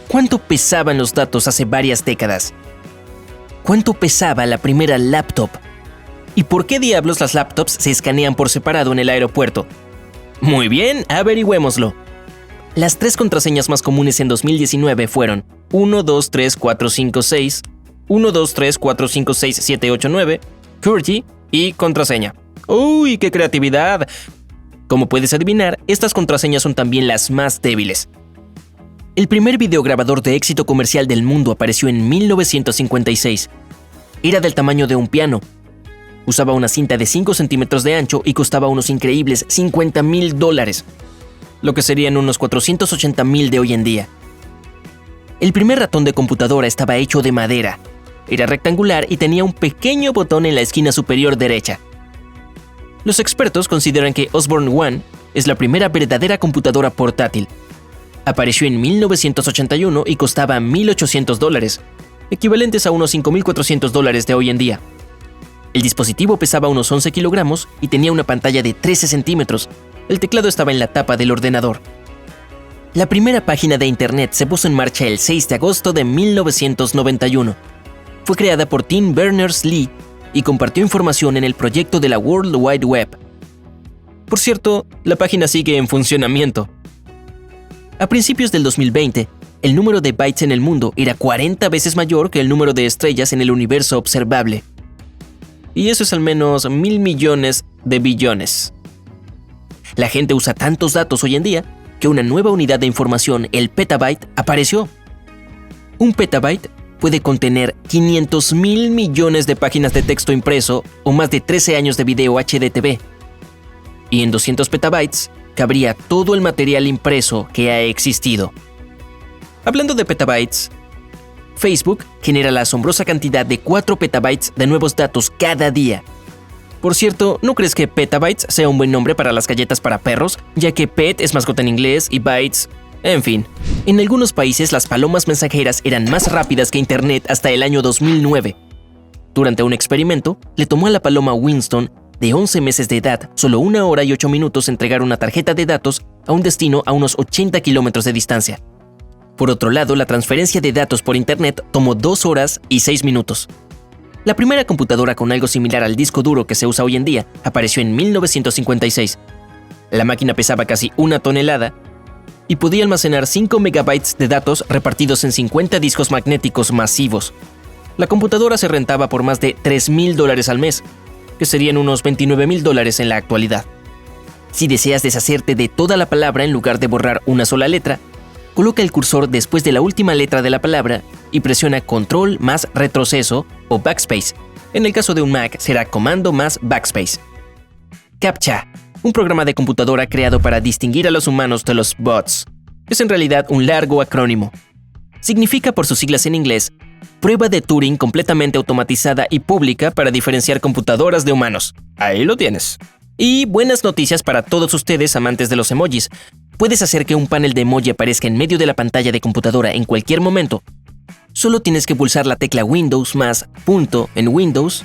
¿Cuánto pesaban los datos hace varias décadas? ¿Cuánto pesaba la primera laptop? ¿Y por qué diablos las laptops se escanean por separado en el aeropuerto? Muy bien, averigüémoslo. Las 3 contraseñas más comunes en 2019 fueron 123456, 1234567789, QWERTY y contraseña. ¡Uy, qué creatividad! Como puedes adivinar, estas contraseñas son también las más débiles. El primer videograbador de éxito comercial del mundo apareció en 1956. Era del tamaño de un piano. Usaba una cinta de 5 centímetros de ancho y costaba unos increíbles $50,000, lo que serían unos $480,000 de hoy en día. El primer ratón de computadora estaba hecho de madera. Era rectangular y tenía un pequeño botón en la esquina superior derecha. Los expertos consideran que Osborne One es la primera verdadera computadora portátil. Apareció en 1981 y costaba $1,800, equivalentes a unos $5,400 de hoy en día. El dispositivo pesaba unos 11 kilogramos y tenía una pantalla de 13 centímetros. El teclado estaba en la tapa del ordenador. La primera página de Internet se puso en marcha el 6 de agosto de 1991. Fue creada por Tim Berners-Lee y compartió información en el proyecto de la World Wide Web. Por cierto, la página sigue en funcionamiento. A principios del 2020, el número de bytes en el mundo era 40 veces mayor que el número de estrellas en el universo observable. Y eso es al menos 1,000 millones de billones. La gente usa tantos datos hoy en día que una nueva unidad de información, el petabyte, apareció. Un petabyte puede contener 500,000 millones de páginas de texto impreso o más de 13 años de video HDTV. Y en 200 petabytes cabría todo el material impreso que ha existido. Hablando de petabytes, Facebook genera la asombrosa cantidad de 4 petabytes de nuevos datos cada día. Por cierto, ¿no crees que petabytes sea un buen nombre para las galletas para perros? Ya que pet es mascota en inglés y bytes... En fin, en algunos países las palomas mensajeras eran más rápidas que Internet hasta el año 2009. Durante un experimento, le tomó a la paloma Winston, de 11 meses de edad, solo 1 hora y 8 minutos entregar una tarjeta de datos a un destino a unos 80 kilómetros de distancia. Por otro lado, la transferencia de datos por Internet tomó 2 horas y 6 minutos. La primera computadora con algo similar al disco duro que se usa hoy en día apareció en 1956. La máquina pesaba casi 1 tonelada y podía almacenar 5 megabytes de datos repartidos en 50 discos magnéticos masivos. La computadora se rentaba por más de $3,000 al mes, que serían unos $29,000 en la actualidad. Si deseas deshacerte de toda la palabra en lugar de borrar una sola letra, coloca el cursor después de la última letra de la palabra y presiona Control más retroceso o Backspace. En el caso de un Mac será Comando más Backspace. CAPTCHA, un programa de computadora creado para distinguir a los humanos de los bots. Es en realidad un largo acrónimo. Significa, por sus siglas en inglés, Prueba de Turing completamente automatizada y pública para diferenciar computadoras de humanos. Ahí lo tienes. Y buenas noticias para todos ustedes amantes de los emojis. Puedes hacer que un panel de emoji aparezca en medio de la pantalla de computadora en cualquier momento. Solo tienes que pulsar la tecla Windows más punto en Windows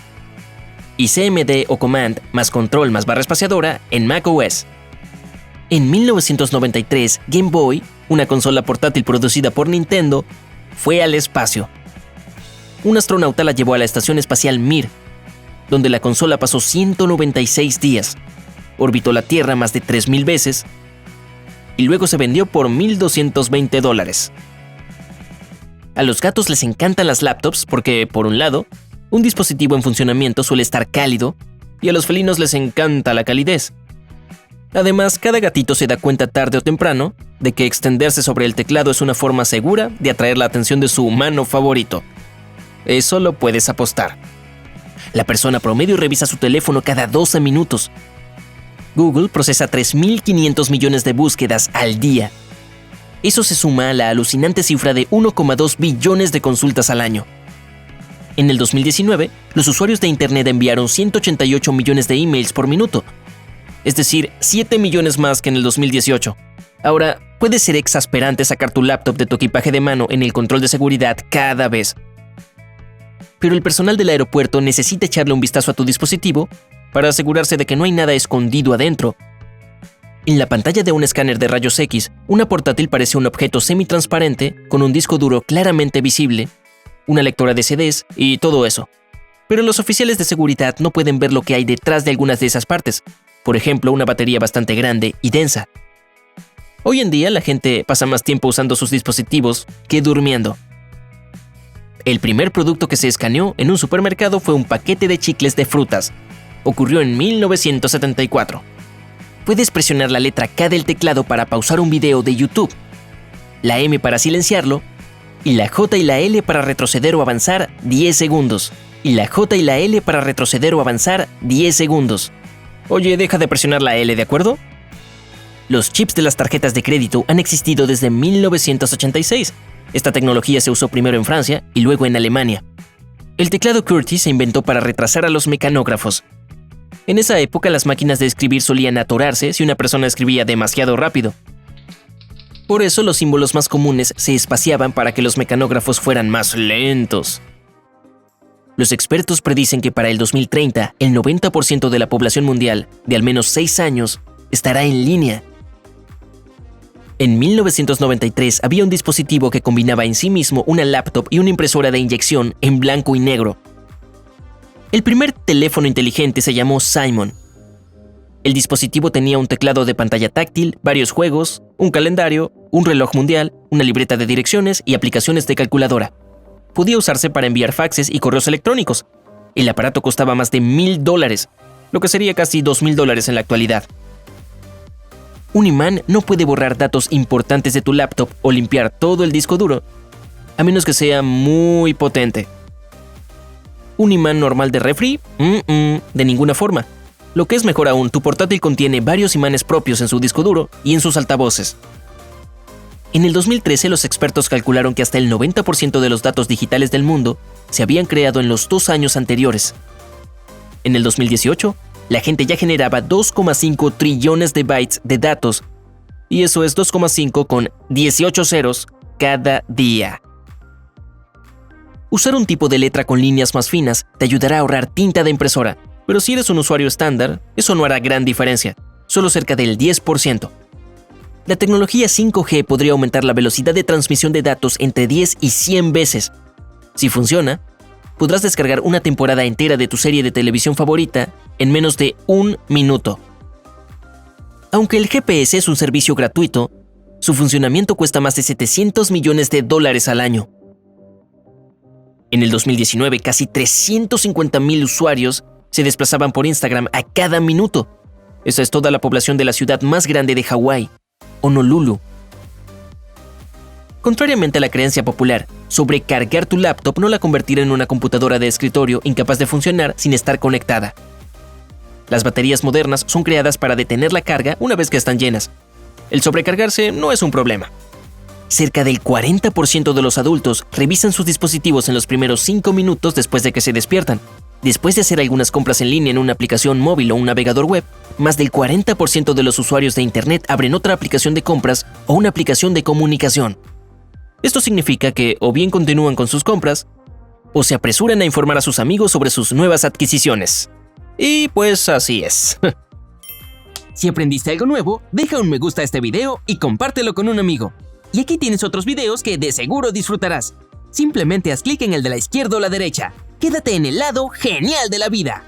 y CMD o Command más Control más barra espaciadora en macOS. En 1993, Game Boy, una consola portátil producida por Nintendo, fue al espacio. Un astronauta la llevó a la estación espacial Mir, donde la consola pasó 196 días, orbitó la Tierra más de 3,000 veces y luego se vendió por $1,220. A los gatos les encantan las laptops porque, por un lado, un dispositivo en funcionamiento suele estar cálido y a los felinos les encanta la calidez. Además, cada gatito se da cuenta tarde o temprano de que extenderse sobre el teclado es una forma segura de atraer la atención de su humano favorito. Eso lo puedes apostar. La persona promedio revisa su teléfono cada 12 minutos. Google procesa 3.500 millones de búsquedas al día. Eso se suma a la alucinante cifra de 1,2 billones de consultas al año. En el 2019, los usuarios de Internet enviaron 188 millones de emails por minuto, es decir, 7 millones más que en el 2018. Ahora, puede ser exasperante sacar tu laptop de tu equipaje de mano en el control de seguridad cada vez. Pero el personal del aeropuerto necesita echarle un vistazo a tu dispositivo para asegurarse de que no hay nada escondido adentro. En la pantalla de un escáner de rayos X, una portátil parece un objeto semitransparente con un disco duro claramente visible, una lectora de CDs y todo eso. Pero los oficiales de seguridad no pueden ver lo que hay detrás de algunas de esas partes, por ejemplo, una batería bastante grande y densa. Hoy en día la gente pasa más tiempo usando sus dispositivos que durmiendo. El primer producto que se escaneó en un supermercado fue un paquete de chicles de frutas. Ocurrió en 1974. Puedes presionar la letra K del teclado para pausar un video de YouTube, la M para silenciarlo, y la J y la L para retroceder o avanzar 10 segundos. Y la J y la L para retroceder o avanzar 10 segundos. Oye, deja de presionar la L, ¿de acuerdo? Los chips de las tarjetas de crédito han existido desde 1986. Esta tecnología se usó primero en Francia y luego en Alemania. El teclado QWERTY se inventó para retrasar a los mecanógrafos. En esa época las máquinas de escribir solían atorarse si una persona escribía demasiado rápido. Por eso los símbolos más comunes se espaciaban para que los mecanógrafos fueran más lentos. Los expertos predicen que para el 2030, el 90% de la población mundial, de al menos 6 años, estará en línea. En 1993 había un dispositivo que combinaba en sí mismo una laptop y una impresora de inyección en blanco y negro. El primer teléfono inteligente se llamó Simon. El dispositivo tenía un teclado de pantalla táctil, varios juegos, un calendario, un reloj mundial, una libreta de direcciones y aplicaciones de calculadora. Podía usarse para enviar faxes y correos electrónicos. El aparato costaba más de $1,000, lo que sería casi $2,000 en la actualidad. Un imán no puede borrar datos importantes de tu laptop o limpiar todo el disco duro, a menos que sea muy potente. ¿Un imán normal de refri? De ninguna forma. Lo que es mejor aún, tu portátil contiene varios imanes propios en su disco duro y en sus altavoces. En el 2013, los expertos calcularon que hasta el 90% de los datos digitales del mundo se habían creado en los 2 años anteriores. En el 2018, la gente ya generaba 2,5 trillones de bytes de datos, y eso es 2,5 con 18 ceros cada día. Usar un tipo de letra con líneas más finas te ayudará a ahorrar tinta de impresora, pero si eres un usuario estándar, eso no hará gran diferencia, solo cerca del 10%. La tecnología 5G podría aumentar la velocidad de transmisión de datos entre 10 y 100 veces. Si funciona, podrás descargar una temporada entera de tu serie de televisión favorita en menos de 1 minuto. Aunque el GPS es un servicio gratuito, su funcionamiento cuesta más de $700 millones al año. En el 2019, casi 350,000 usuarios se desplazaban por Instagram a cada minuto. Esa es toda la población de la ciudad más grande de Hawái, Honolulu. Contrariamente a la creencia popular, sobrecargar tu laptop no la convertirá en una computadora de escritorio incapaz de funcionar sin estar conectada. Las baterías modernas son creadas para detener la carga una vez que están llenas. El sobrecargarse no es un problema. Cerca del 40% de los adultos revisan sus dispositivos en los primeros 5 minutos después de que se despiertan. Después de hacer algunas compras en línea en una aplicación móvil o un navegador web, más del 40% de los usuarios de Internet abren otra aplicación de compras o una aplicación de comunicación. Esto significa que o bien continúan con sus compras, o se apresuran a informar a sus amigos sobre sus nuevas adquisiciones. Y pues así es. Si aprendiste algo nuevo, deja un me gusta a este video y compártelo con un amigo. Y aquí tienes otros videos que de seguro disfrutarás. Simplemente haz clic en el de la izquierda o la derecha. Quédate en el lado genial de la vida.